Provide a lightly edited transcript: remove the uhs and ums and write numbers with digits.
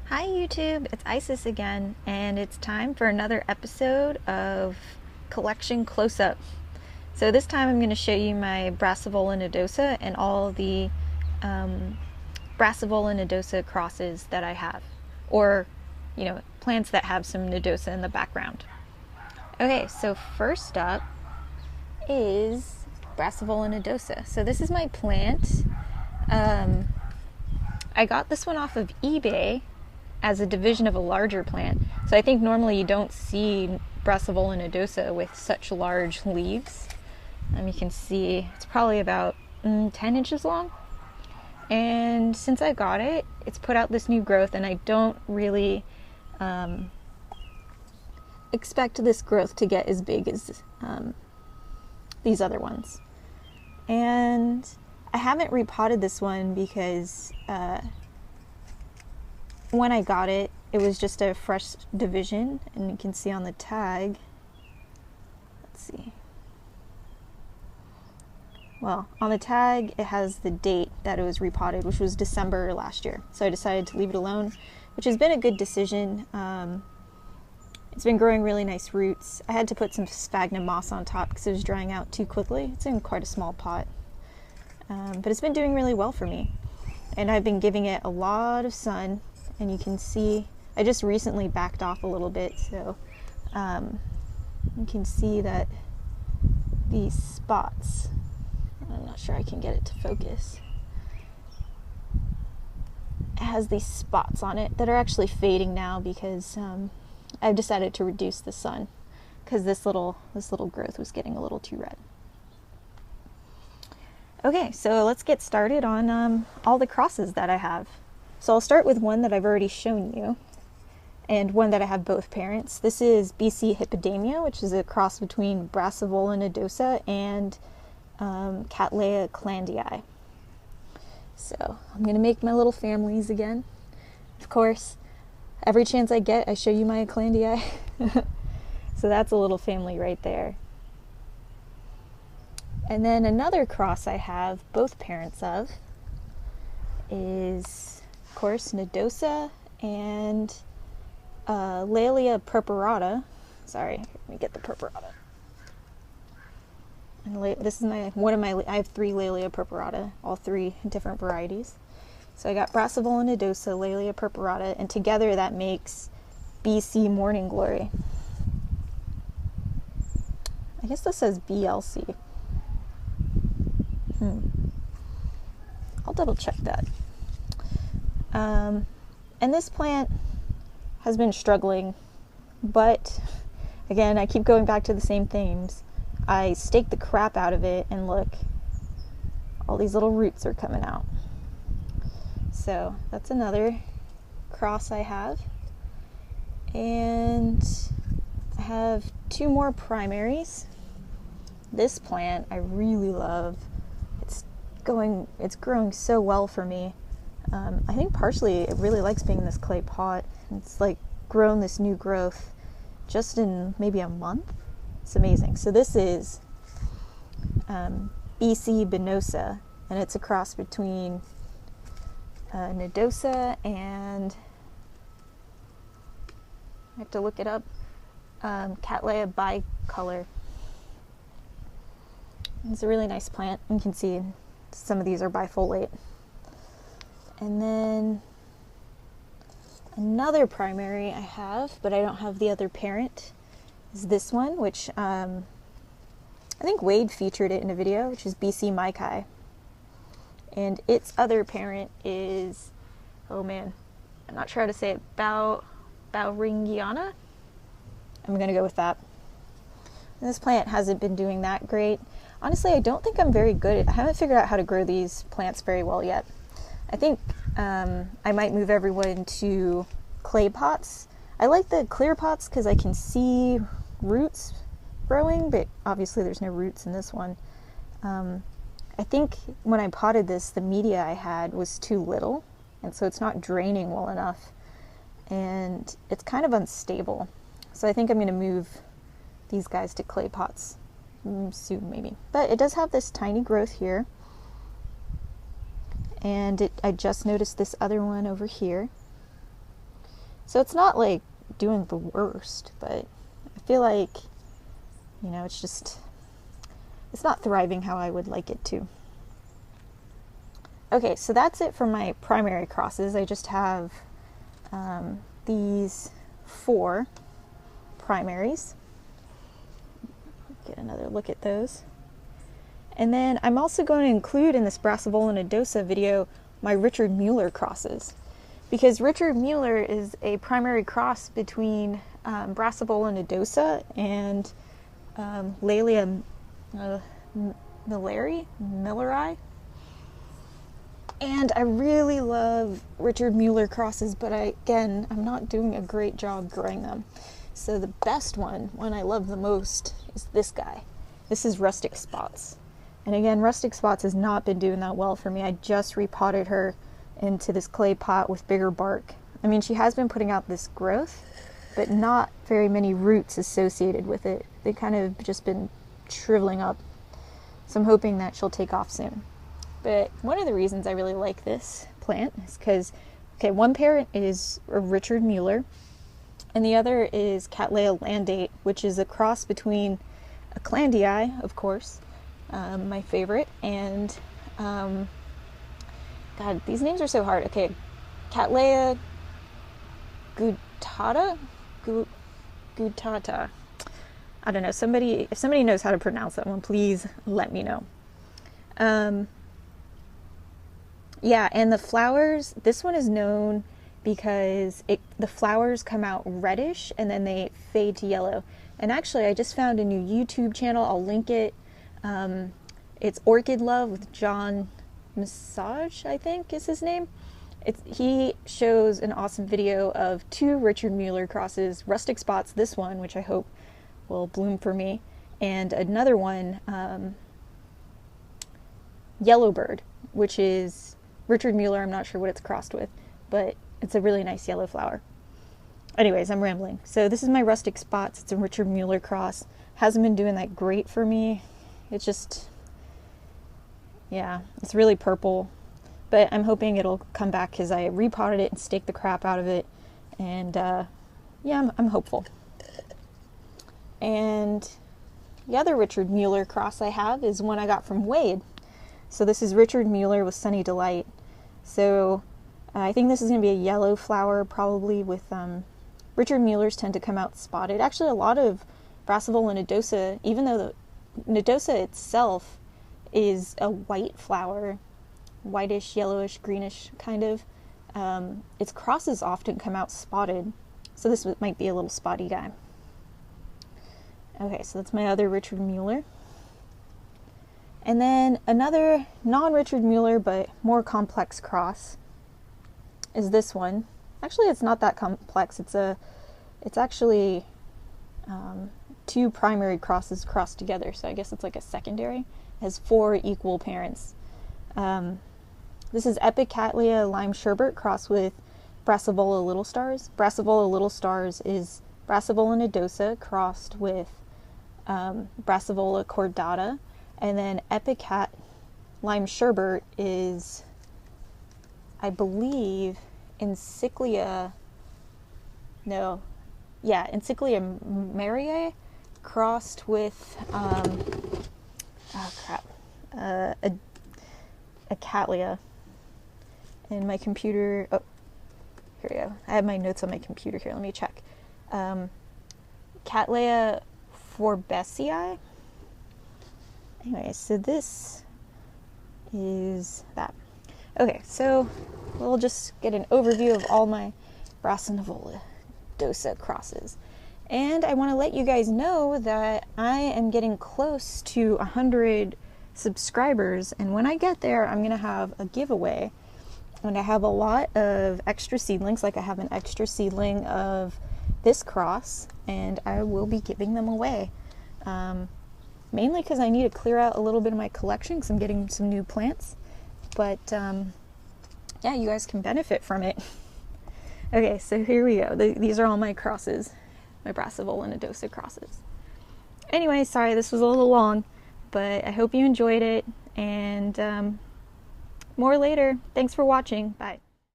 Hi YouTube, it's Isis again, and it's time for another episode of Collection Close-Up. So this time I'm going to show you my Brassavola nodosa and all the Brassavola nodosa crosses that I have, or plants that have some nodosa in the background. Okay, so first up is Brassavola nodosa. So this is my plant. I got this one off of eBay as a division of a larger plant. So I think normally you don't see Brassavola nodosa with such large leaves. You can see it's probably about 10 inches long. And since I got it, it's put out this new growth, and I don't really expect this growth to get as big as these other ones. And I haven't repotted this one because when I got it, it was just a fresh division, and you can see on the tag, let's see. Well, on the tag, it has the date that it was repotted, which was December last year. So I decided to leave it alone, which has been a good decision. It's been growing really nice roots. I had to put some sphagnum moss on top because it was drying out too quickly. It's in quite a small pot. But it's been doing really well for me. And I've been giving it a lot of sun. And you can see, I just recently backed off a little bit, so you can see that these spots, I'm not sure I can get it to focus, it has these spots on it that are actually fading now because I've decided to reduce the sun because this little growth was getting a little too red. Okay, so let's get started on all the crosses that I have. So I'll start with one that I've already shown you, and one that I have both parents. This is BC Hippodamia, which is a cross between Brassavola nodosa and Cattleya clandii. So I'm going to make my little families again. Of course, every chance I get, I show you my clandii. So that's a little family right there. And then another cross I have both parents of is, of course, nodosa and Laelia purpurata. Sorry, let me get the purpurata. And this is I have 3 Laelia purpurata, all 3 different varieties. So I got Brassavola nodosa, Laelia purpurata, and together that makes BC Morning Glory. I guess this says BLC. I'll double check that. And this plant has been struggling, but again, I keep going back to the same themes. I staked the crap out of it, and look, all these little roots are coming out. So that's another cross I have. And I have 2 more primaries. This plant I really love. It's growing so well for me. I think partially it really likes being in this clay pot. It's like grown this new growth just in maybe a month. It's amazing. So this is BC Binosa, and it's a cross between nodosa and, I have to look it up, Cattleya bicolor. It's a really nice plant. You can see some of these are bifoliate. And then another primary I have, but I don't have the other parent, is this one, which I think Wade featured it in a video, which is BC Maikai. And its other parent is, oh man, I'm not sure how to say it, Bauringiana? I'm going to go with that. And this plant hasn't been doing that great. Honestly, I don't think I'm very good I haven't figured out how to grow these plants very well yet. I think I might move everyone to clay pots. I like the clear pots because I can see roots growing, but obviously there's no roots in this one. I think when I potted this, the media I had was too little, and so it's not draining well enough, and it's kind of unstable. So I think I'm going to move these guys to clay pots soon, maybe. But it does have this tiny growth here. And I just noticed this other one over here. So it's not like doing the worst, but I feel like, you know, it's not thriving how I would like it to. Okay, so that's it for my primary crosses. I just have these 4 primaries. Get another look at those. And then I'm also going to include in this Brassavola nodosa video my Richard Mueller crosses, because Richard Mueller is a primary cross between Brassavola nodosa and Laelia Milleri. And I really love Richard Mueller crosses, but I'm not doing a great job growing them. So the best one I love the most, is this guy. This is Rustic Spots. And again, Rustic Spots has not been doing that well for me. I just repotted her into this clay pot with bigger bark. I mean, she has been putting out this growth, but not very many roots associated with it. They kind of just been shriveling up. So I'm hoping that she'll take off soon. But one of the reasons I really like this plant is because, okay, one parent is a Richard Mueller, and the other is Cattleya landate, which is a cross between a Clandii, of course, my favorite, and, God, these names are so hard. Okay, Cattleya gutata? Gutata. I don't know. If somebody knows how to pronounce that one, please let me know. Yeah, and the flowers, this one is known because the flowers come out reddish and then they fade to yellow. And actually, I just found a new YouTube channel. I'll link it. It's Orchid Love with John Massage, I think is his name. He shows an awesome video of 2 Richard Mueller crosses, Rustic Spots, this one, which I hope will bloom for me, and another one, Yellowbird, which is Richard Mueller. I'm not sure what it's crossed with, but it's a really nice yellow flower. Anyways, I'm rambling. So this is my Rustic Spots. It's a Richard Mueller cross. Hasn't been doing that great for me. It's just, yeah, it's really purple. But I'm hoping it'll come back because I repotted it and staked the crap out of it. And yeah, I'm hopeful. And the other Richard Mueller cross I have is one I got from Wade. So this is Richard Mueller with Sunny Delight. So I think this is going to be a yellow flower, probably with Richard Muellers tend to come out spotted. Actually, a lot of Brassavola nodosa, even though the nodosa itself is a white flower, whitish, yellowish, greenish kind of, its crosses often come out spotted. So this might be a little spotty guy. Okay, so that's my other Richard Mueller. And then another non-Richard Mueller but more complex cross is this one. Actually, it's not that complex. It's actually 2 primary crosses crossed together, so I guess it's like a secondary. It has 4 equal parents. This is Cattleya Lime Sherbet crossed with Brassavola Little Stars. Brassavola Little Stars is Brassavola nodosa crossed with Brassavola cordata, and then Cat Lime Sherbet is, I believe, Encyclia Mariae crossed with a Cattleya. And my computer, oh, here we go. I have my notes on my computer here. Let me check. Cattleya forbesii. Anyway, so this is that. Okay, so we'll just get an overview of all my Brassavola nodosa crosses. And I want to let you guys know that I am getting close to 100 subscribers, and when I get there, I'm going to have a giveaway. And I have a lot of extra seedlings, like I have an extra seedling of this cross, and I will be giving them away. Mainly because I need to clear out a little bit of my collection because I'm getting some new plants. But yeah, you guys can benefit from it. Okay, so here we go. These are all my crosses, my Brassavola nodosa crosses. Anyway, sorry this was a little long, but I hope you enjoyed it, and more later. Thanks for watching. Bye.